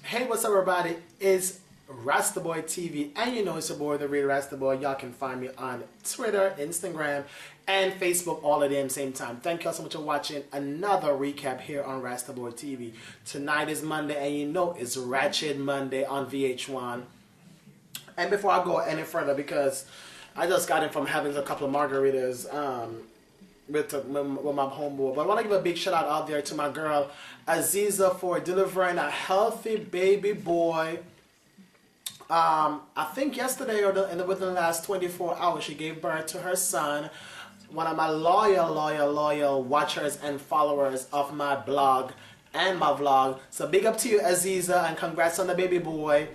Hey, what's up, everybody? It's Rastaboy TV, and you know it's your boy, the real Rastaboy. Y'all can find me on Twitter, Instagram, and Facebook all at the same time. Thank y'all so much for watching another recap here on Rastaboy TV. Tonight is Monday, and you know it's Ratchet Monday on VH1. And before I go any further, because I just got in from having a couple of margaritas with my homeboy, but I want to give a big shout out there to my girl Aziza for delivering a healthy baby boy. I think yesterday or within the last 24 hours she gave birth to her son. One of my loyal watchers and followers of my blog and my vlog. So big up to you, Aziza, and congrats on the baby boy.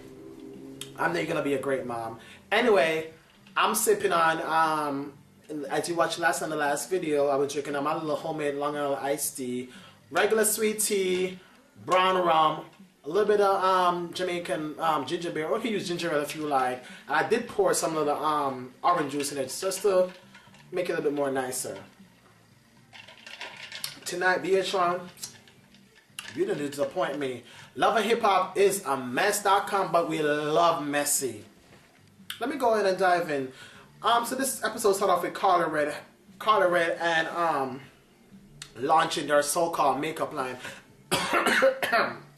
I know you're gonna be a great mom. Anyway, I'm sipping on as you watched on the last video, I was drinking on my little homemade Long Island iced tea, regular sweet tea, brown rum, a little bit of Jamaican ginger beer, or you can use ginger ale if you like. And I did pour some of the orange juice in it just to make it a little bit more nicer. Tonight, VH1, you didn't disappoint me. Love and Hip Hop is a mess.com, but we love messy. Let me go ahead and dive in. So this episode started off with Carly Red and launching their so-called makeup line.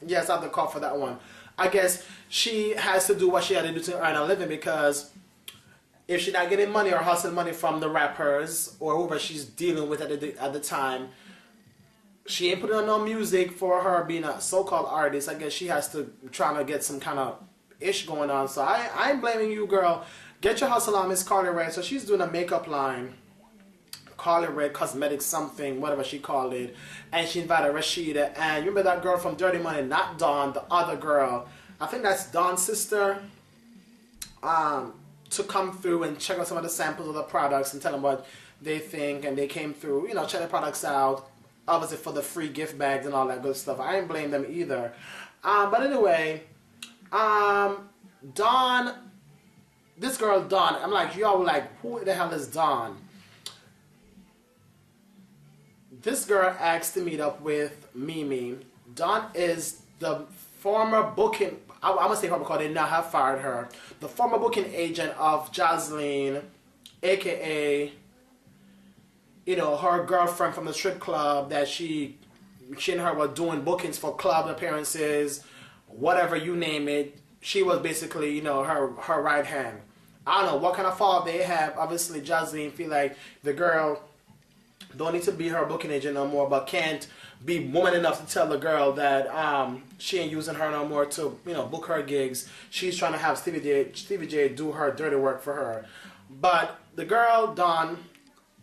Yes, I have the call for that one. I guess she has to do what she had to do to earn a living, because if she's not getting money or hustling money from the rappers or whoever she's dealing with at the time, she ain't putting on no music for her being a so-called artist. I guess she has to try to get some kind of ish going on. So I ain't blaming you, girl. Get your hustle on, Miss Carly Red. So she's doing a makeup line, Carly Red Cosmetics something, whatever she called it. And she invited Rashida. And you remember that girl from Dirty Money, not Dawn, the other girl. I think that's Dawn's sister. To come through and check out some of the samples of the products and tell them what they think. And they came through, you know, check the products out. Obviously for the free gift bags and all that good stuff. I ain't blame them either. But anyway, Dawn... This girl, Dawn, I'm like, y'all were like, who the hell is Dawn? This girl asked to meet up with Mimi. Dawn is the former booking, I'm going to say her because they now have fired her. The former booking agent of Jocelyn, a.k.a., you know, her girlfriend from the strip club that she and her were doing bookings for club appearances, whatever you name it. She was basically, you know, her right hand. I don't know what kind of fault they have. Obviously, Jocelyn feel like the girl don't need to be her booking agent no more, but can't be woman enough to tell the girl that she ain't using her no more to, you know, book her gigs. She's trying to have Stevie J do her dirty work for her. But the girl, Dawn,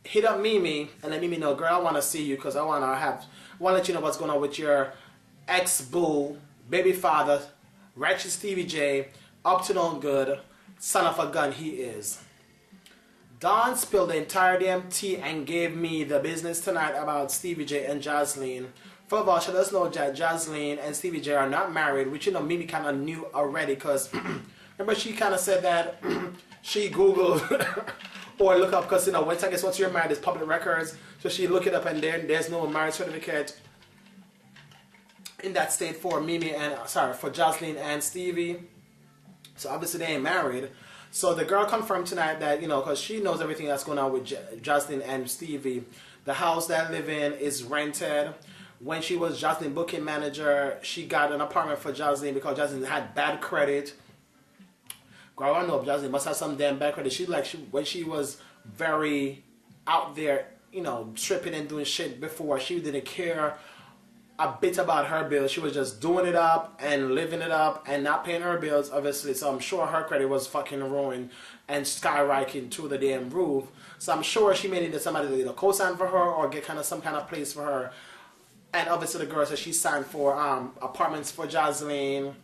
hit up Mimi and let Mimi know, girl, I want to see you because I want to let you know what's going on with your ex-boo, baby father, Ratchet Stevie J, up to no good, son of a gun he is. Dawn spilled the entire damn tea and gave me the business tonight about Stevie J and Jocelyn. First of all, she does know that Jocelyn and Stevie J are not married, which, you know, Mimi kind of knew already, because remember she kind of said that she Googled or look up, because, you know, once you're married, it's public records, so she look it up and there's no marriage certificate in that state for Mimi and for Jocelyn and Stevie. So obviously they ain't married. So the girl confirmed tonight that, you know, because she knows everything that's going on with Jocelyn and Stevie. The house that they live in is rented. When she was Jocelyn's booking manager, she got an apartment for Jocelyn because Jocelyn had bad credit. Girl, I know Jocelyn must have some damn bad credit. When she was very out there, you know, tripping and doing shit before, she didn't care a bit about her bills. She was just doing it up and living it up and not paying her bills, obviously. So I'm sure her credit was fucking ruined and skyrocketing to the damn roof. So I'm sure she may need somebody to either co-sign for her or get some kind of place for her. And obviously the girl said she signed for apartments for Jocelyn.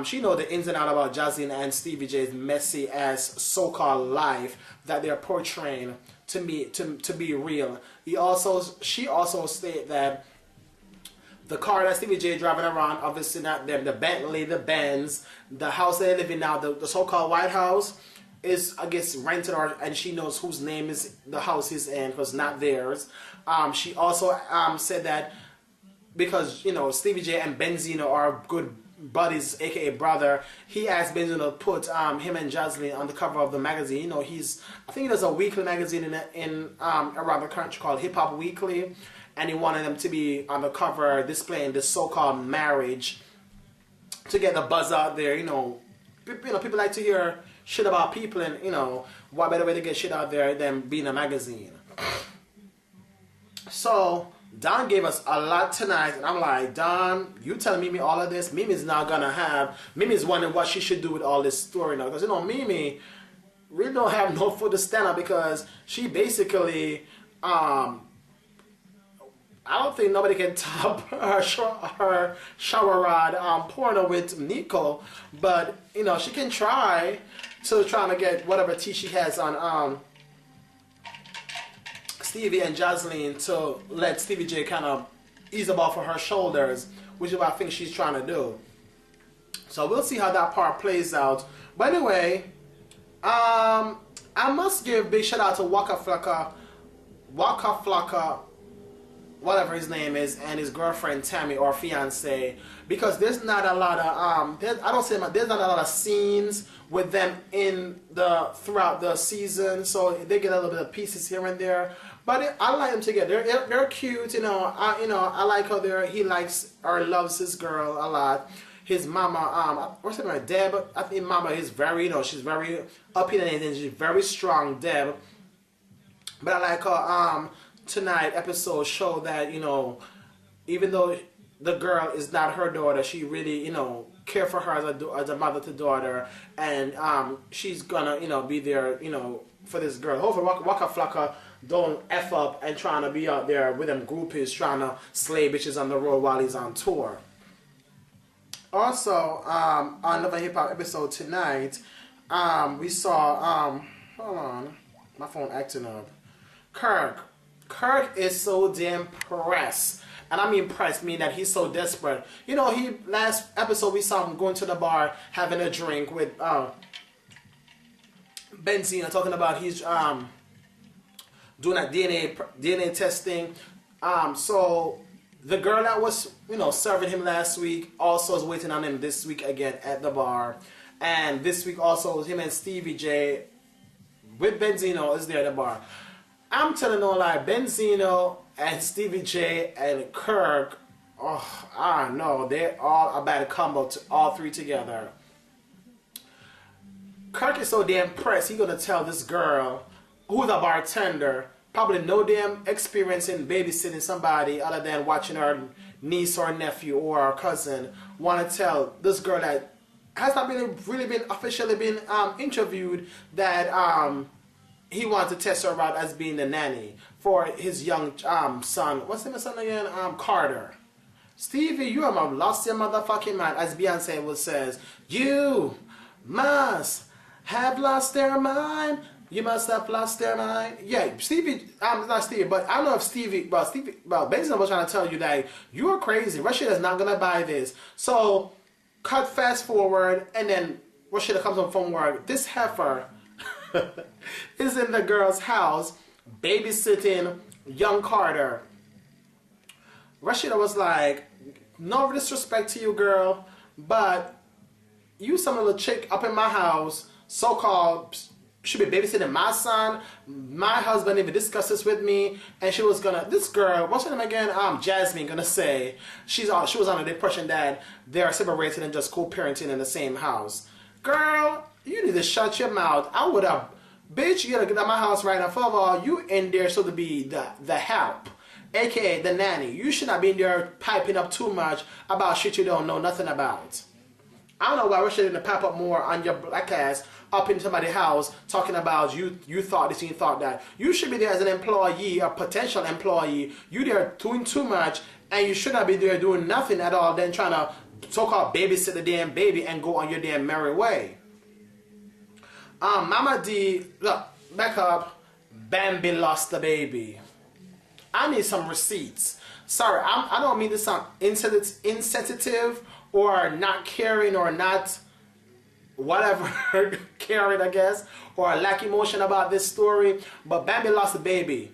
She know the ins and outs about Jocelyn and Stevie J's messy ass so-called life that they're portraying to be real. She also stated that the car that Stevie J driving around, obviously not them, the Bentley, the Benz, the house they live in now, the so-called White House, is, I guess, rented, and she knows whose name is the house is in, because not theirs. She also said that because, you know, Stevie J and Benzino are good buddies, aka brother, he asked Benjamin to put him and Jocelyn on the cover of the magazine. You know, I think there's a weekly magazine in around the country called HipHop Weekly, and he wanted them to be on the cover displaying this so-called marriage to get the buzz out there. You know, people like to hear shit about people, and you know, what better way to get shit out there than being a magazine. So Don gave us a lot tonight, and I'm like, Don, you telling Mimi all of this? Mimi's not gonna have. Mimi's wondering what she should do with all this story now, because you know Mimi really don't have no foot to stand on, because she basically, I don't think nobody can top her shower rod porno with Nico, but you know she can try to get whatever tea she has on Stevie and Jocelyn, to let Stevie J kind of ease up off of her shoulders, which is what I think she's trying to do. So we'll see how that part plays out. But anyway, I must give a big shout out to Waka Flocka, whatever his name is, and his girlfriend Tammy, or fiance, because there's not a lot of there's not a lot of scenes with them throughout the season, so they get a little bit of pieces here and there. But I like them together. They're cute, you know. I like how he likes or loves his girl a lot. His mama, what's her name, Deb? I think mama is very, you know, she's very opinionated. She's very strong, Deb. But I like her. Tonight episode show that, you know, even though the girl is not her daughter, she really, you know, care for her as a mother to daughter, and she's gonna, you know, be there, you know, for this girl. Hopefully Waka Flocka don't F up and trying to be out there with them groupies trying to slay bitches on the road while he's on tour. Also, on another hip hop episode tonight, we saw hold on, my phone acting up. Kirk is so damn pressed. And I mean pressed, meaning that he's so desperate. You know, last episode we saw him going to the bar, having a drink with Benzino, talking about he's doing that DNA testing. So the girl that was, you know, serving him last week also is waiting on him this week again at the bar. And this week also him and Stevie J with Benzino is there at the bar. I'm telling no lie, Benzino and Stevie J and Kirk, oh, I know, they're all a bad combo, all three together. Kirk is so damn pressed, he's gonna tell this girl, who's a bartender, probably no damn experience in babysitting somebody other than watching her niece or nephew or her cousin, want to tell this girl that has not really been officially been interviewed, that he wants to test her out as being the nanny for his young son. What's the name of son again? Carter. Stevie, you have lost your motherfucking mind, as Beyonce says. You must have lost their mind. You must have lost their mind. Yeah, Stevie, not Stevie, but I don't know if Benzino was trying to tell you that you are crazy. Rashida is not going to buy this. So, cut fast forward, and then Rashida comes home from work. This heifer is in the girl's house babysitting young Carter. Rashida was like, no disrespect to you, girl, but you some little chick up in my house, so-called, should be babysitting my son. My husband even discussed this with me, and she was gonna, this girl, what's her name again? Jasmine, gonna say she was under the impression that they're separated and just co-parenting in the same house. Girl, you need to shut your mouth. I would have, bitch, you gotta get out of my house right now. First of all, you in there so to be the help, aka the nanny. You should not be in there piping up too much about shit you don't know nothing about. I don't know why we shouldn't pipe up more on your black ass up in somebody's house talking about you thought this, you thought that. You should be there as an employee, a potential employee. You there doing too much, and you should not be there doing nothing at all, then trying to so-called babysit the damn baby and go on your damn merry way. Mama D, look, back up. Bambi lost the baby. I need some receipts. Sorry, I don't mean to sound insensitive or not caring or not whatever caring, I guess, or lack emotion about this story, but Bambi lost the baby.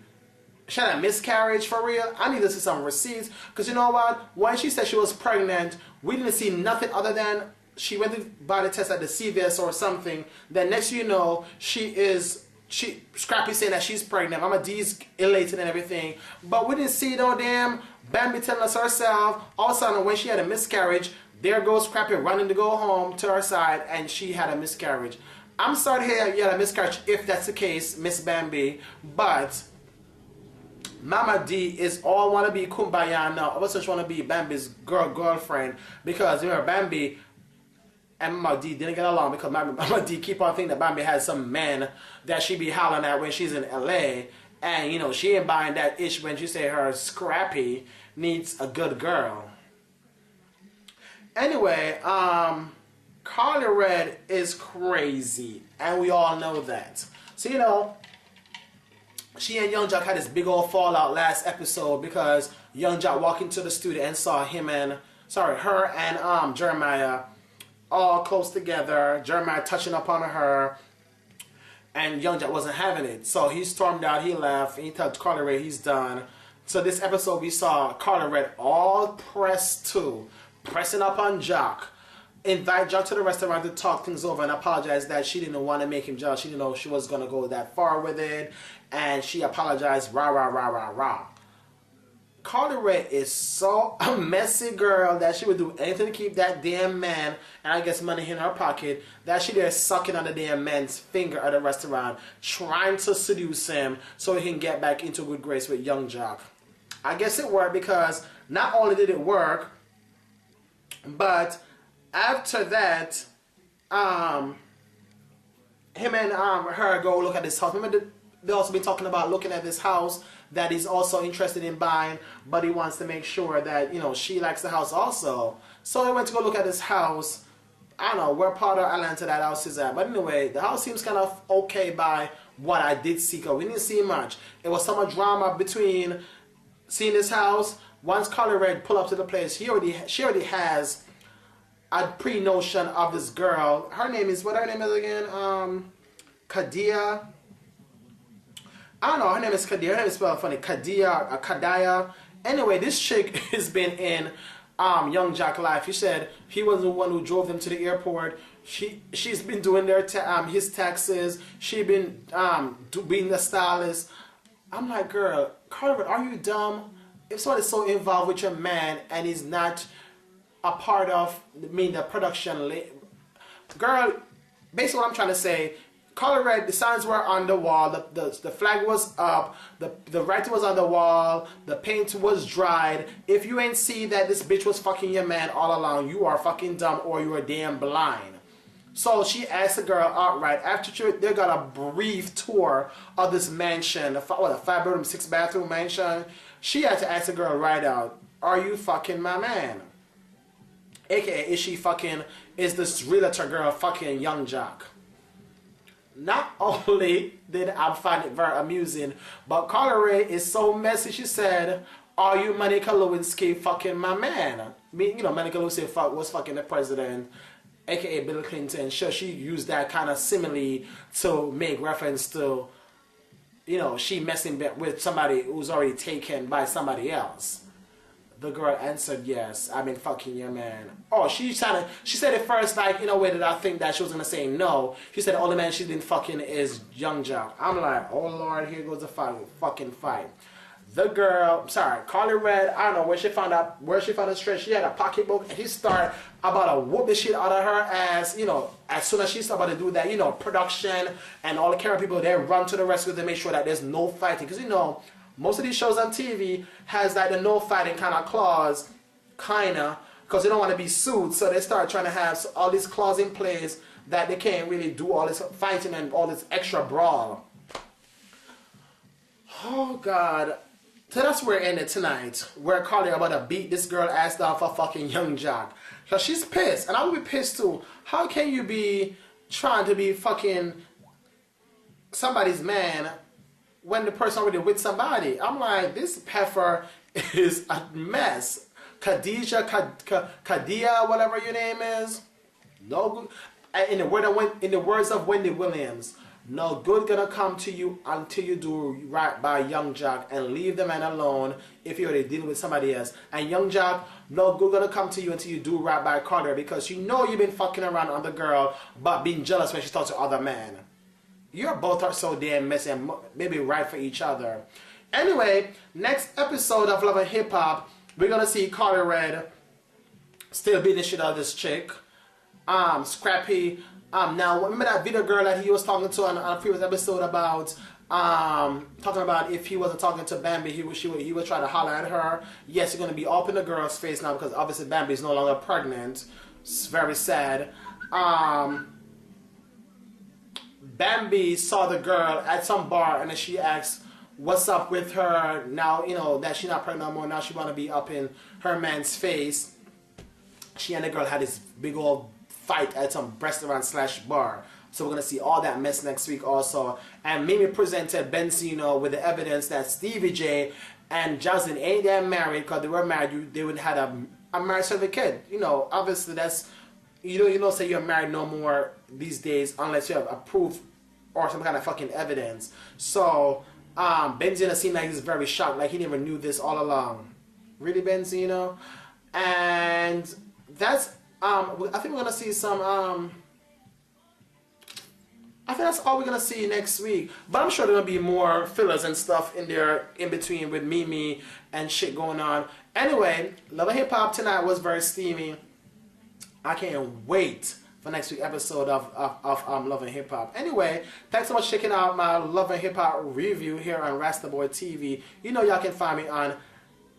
she had a miscarriage for real? I need to see some receipts. Because you know what? When she said she was pregnant, we didn't see nothing other than she went to buy the test at the CVS or something. Then next thing you know, Scrappy saying that she's pregnant. Mama D's elated and everything. But we didn't see no damn Bambi telling us herself. All of a sudden, when she had a miscarriage, there goes Scrappy running to go home to her side, and she had a miscarriage. I'm sorry to hear you had a miscarriage if that's the case, Miss Bambi. But Mama D is all want to be kumbaya now. Also, she want to be Bambi's girlfriend because remember Bambi and Mama D didn't get along because Mama D keep on thinking that Bambi has some man that she be hollering at when she's in LA, and you know she ain't buying that ish when she say her Scrappy needs a good girl. Anyway, Carly Red is crazy, and we all know that. So you know, she and Young Jock had this big old fallout last episode because Young Jock walked into the studio and saw her and Jeremiah all close together. Jeremiah touching up on her, and Young Jock wasn't having it. So he stormed out, he left, and he told Carly Red he's done. So this episode we saw Carly Red all pressing up on Jock. Invite Jock to the restaurant to talk things over and apologize that she didn't want to make him jealous. She didn't know she was going to go that far with it. And she apologized, rah. Carly Red is so a messy girl that she would do anything to keep that damn man, and I guess money in her pocket, that she there sucking on the damn man's finger at the restaurant, trying to seduce him so he can get back into good grace with Young Jock. I guess it worked because not only did it work, but after that, him and her go look at this house. Remember, they also been talking about looking at this house that he's also interested in buying, but he wants to make sure that, you know, she likes the house also. So they went to go look at this house. I don't know where part of Atlanta that house is at, but anyway, the house seems kind of okay by what I did see, because we didn't see much. It was so much drama between seeing this house. Once Carly Red pull up to the place, she already has a pre-notion of this girl. Her name is, what her name is again? Kadia. I don't know, her name is Kadia. Her name is spelled funny. Kadaya. Anyway, this chick has been in Young Jock life. He said he was the one who drove them to the airport. She's been doing his taxes. She been being the stylist. I'm like, girl, Carly, are you dumb? If somebody's so involved with your man and he's not a part of the production, girl, basically what I'm trying to say, Carly Red, the signs were on the wall, the flag was up, the writing was on the wall, the paint was dried. If you ain't see that this bitch was fucking your man all along, you are fucking dumb or you are damn blind. So she asked the girl outright, after they got a brief tour of this mansion, a 5-bedroom, 6-bathroom mansion, she had to ask the girl right out, are you fucking my man? AKA, is this realtor girl fucking Young Jock? Not only did I find it very amusing, but Carly Ray is so messy. She said, are you Monica Lewinsky fucking my man? Monica Lewinsky was fucking the president, aka Bill Clinton. Sure, she used that kind of simile to make reference to, she messing with somebody who's already taken by somebody else. The girl answered, yes, I've been fucking your man. Oh, she said it first, in a way that I think that she was going to say no. She said the only man she's been fucking is Young Jock. I'm like, oh Lord, here goes the fucking fight. The girl, Carly Red, I don't know where she found the strength. She had a pocketbook, and he started about to whoop the shit out of her ass. As soon as she started about to do that, production and all the camera people, they run to the rescue to make sure that there's no fighting. Because, most of these shows on TV has the no fighting kind of clause, because they don't want to be sued, so they start trying to have all these clauses in place that they can't really do all this fighting and all this extra brawl. Oh God. So that's where it ended tonight, where Carly about to beat this girl ass down for fucking Young Jock. Because she's pissed, and I would be pissed too. How can you be trying to be fucking somebody's man when the person already with somebody? I'm like, this heifer is a mess. Kadia, whatever your name is, no good. In the words of Wendy Williams, No good gonna come to you until you do right by Young Jack and leave the man alone if you're already dealing with somebody else. And Young Jack, no good gonna come to you until you do right by Carter, because you know you've been fucking around on the girl but being jealous when she talks to other men. You're both are so damn messy and maybe right for each other. Anyway, next episode of Love and Hip Hop, we're gonna see Carter Red still beating the shit out of this chick. Scrappy. Now remember that video girl that he was talking to on a previous episode about talking about if he wasn't talking to Bambi, he would try to holler at her. Yes, he's gonna be up in the girl's face now because obviously Bambi is no longer pregnant. It's very sad. Bambi saw the girl at some bar and then she asked, "What's up with her now? You know that she's not pregnant no more. Now she wanna be up in her man's face." She and the girl had this big old fight at some restaurant / bar. So we're going to see all that mess next week also. And Mimi presented Benzino with the evidence that Stevie J and Jocelyn ain't that married, because they were married. They would have had a marriage certificate. You know, obviously that's, you don't say you're married no more these days unless you have a proof or some kind of fucking evidence. So Benzino seemed like he's very shocked, like he never knew this all along. Really, Benzino? And that's I think we're gonna see some. I think that's all we're gonna see next week. But I'm sure there'll be more fillers and stuff in there in between with Mimi and shit going on. Anyway, Love and Hip Hop tonight was very steamy. I can't wait for next week's episode of Love and Hip Hop. Anyway, thanks so much for checking out my Love and Hip Hop review here on Rastaboy TV. You know y'all can find me on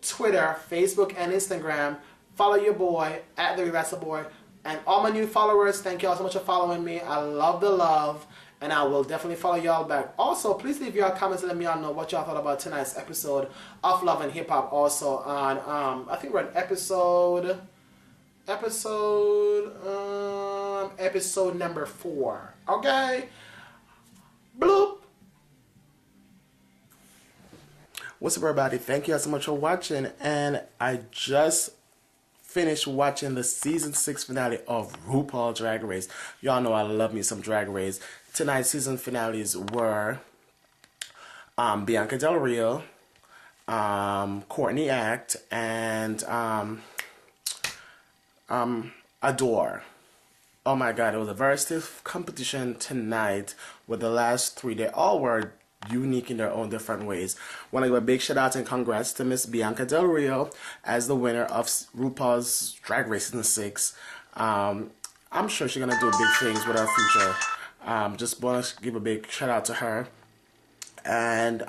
Twitter, Facebook, and Instagram. Follow your boy at the Rastaboy, and all my new followers. Thank y'all so much for following me. I love the love, and I will definitely follow y'all back. Also, please leave your comments and let me all know what y'all thought about tonight's episode of Love and Hip Hop. Also on I think we're on episode number 4. Okay, bloop. What's up, everybody? Thank you all so much for watching, and I just finished watching the season 6 finale of RuPaul Drag Race. Y'all know I love me some Drag Race. Tonight's season finales were Bianca Del Rio, Courtney Act, and Adore. Oh my god, it was a very stiff competition tonight with the last 3. They all were unique in their own different ways. Want to give a big shout out and congrats to Miss Bianca Del Rio as the winner of RuPaul's Drag Race season 6. I'm sure she's gonna do big things with her future. Just want to give a big shout out to her. And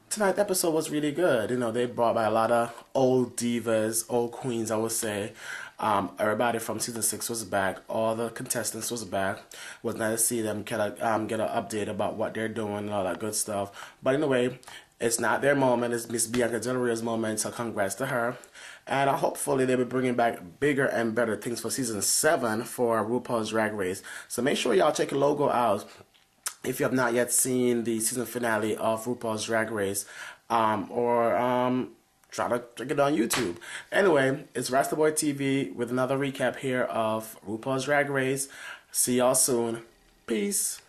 tonight's episode was really good. You know, they brought by a lot of old divas, old queens, I would say. Everybody from season 6 was back. All the contestants was back. Was nice to see them get an update about what they're doing and all that good stuff. But anyway, it's not their moment. It's Miss Bianca Del Rio's moment. So congrats to her. And hopefully they'll be bringing back bigger and better things for season 7 for RuPaul's Drag Race. So make sure y'all check the logo out if you have not yet seen the season finale of RuPaul's Drag Race, try to check it on YouTube. Anyway, it's Rastaboy TV with another recap here of RuPaul's Drag Race. See y'all soon. Peace.